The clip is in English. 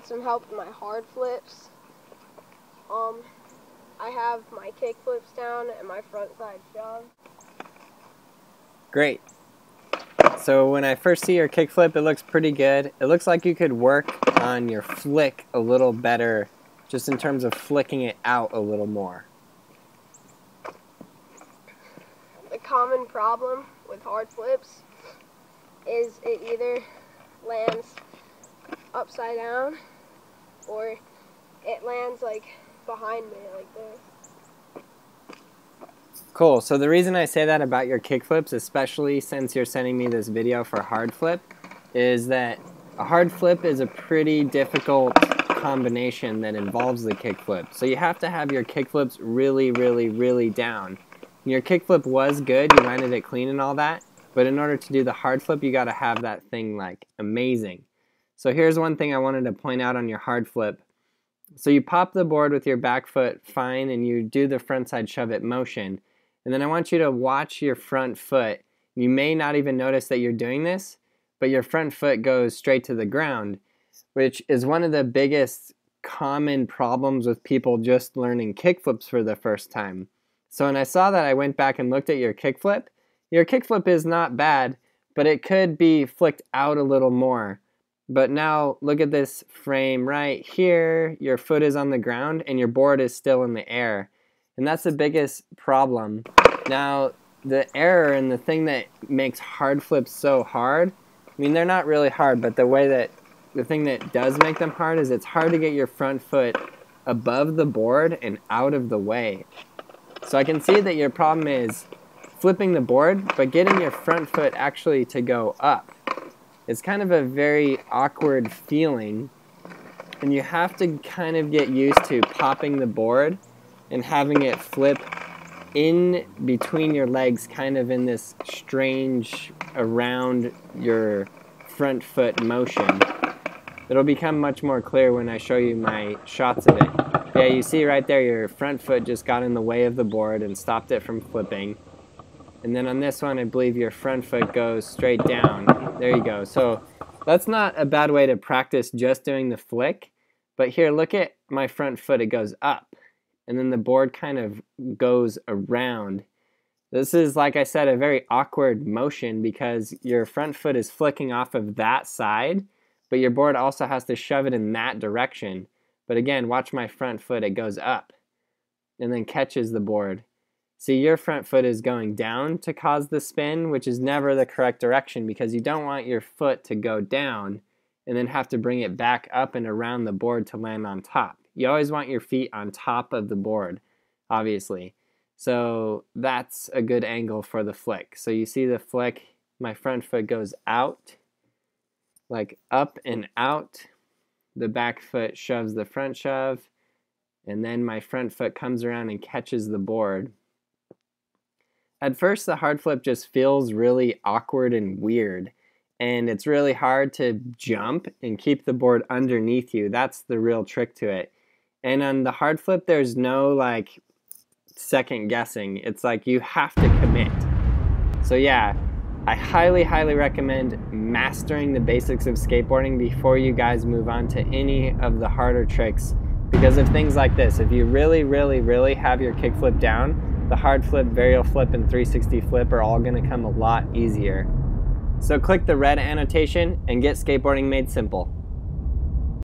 need some help with my hard flips. I have my kick flips down and my front side shove. Great. So when I first see your kickflip, it looks pretty good. It looks like you could work on your flick a little better, just in terms of flicking it out a little more. The common problem with hard flips is it either lands upside down or it lands like behind me like this. Cool. So the reason I say that about your kickflips, especially since you're sending me this video for hard flip, is that a hard flip is a pretty difficult combination that involves the kickflip. So you have to have your kickflips really, really, really down. And your kickflip was good, you landed it clean and all that, but in order to do the hard flip, you got to have that thing like amazing. So here's one thing I wanted to point out on your hard flip. So you pop the board with your back foot fine and you do the front side shove it motion. And then I want you to watch your front foot. You may not even notice that you're doing this, but your front foot goes straight to the ground, which is one of the biggest common problems with people just learning kickflips for the first time. So when I saw that, I went back and looked at your kickflip. Your kickflip is not bad, but it could be flicked out a little more. But now look at this frame right here. Your foot is on the ground and your board is still in the air. And that's the biggest problem. Now, the error and the thing that makes hard flips so hard, I mean, they're not really hard, but the thing that does make them hard is it's hard to get your front foot above the board and out of the way. So I can see that your problem is flipping the board, but getting your front foot actually to go up. It's kind of a very awkward feeling, and you have to kind of get used to popping the board and having it flip in between your legs, kind of in this strange around your front foot motion. It'll become much more clear when I show you my shots of it. Yeah, you see right there your front foot just got in the way of the board and stopped it from flipping. And then on this one, I believe your front foot goes straight down. There you go. So that's not a bad way to practice just doing the flick. But here, look at my front foot. It goes up. And then the board kind of goes around. This is, like I said, a very awkward motion because your front foot is flicking off of that side, but your board also has to shove it in that direction. But again, watch my front foot. It goes up and then catches the board. See, your front foot is going down to cause the spin, which is never the correct direction because you don't want your foot to go down and then have to bring it back up and around the board to land on top. You always want your feet on top of the board, obviously. So that's a good angle for the flick. So you see the flick, my front foot goes out, like up and out. The back foot shoves the front shove, and then my front foot comes around and catches the board. At first, the hard flip just feels really awkward and weird. And it's really hard to jump and keep the board underneath you. That's the real trick to it. And on the hard flip, there's no like second guessing. It's like you have to commit. So yeah, I highly, highly recommend mastering the basics of skateboarding before you guys move on to any of the harder tricks because of things like this. If you really, really, really have your kickflip down, the hard flip, varial flip, and 360 flip are all gonna come a lot easier. So click the red annotation and get skateboarding made simple.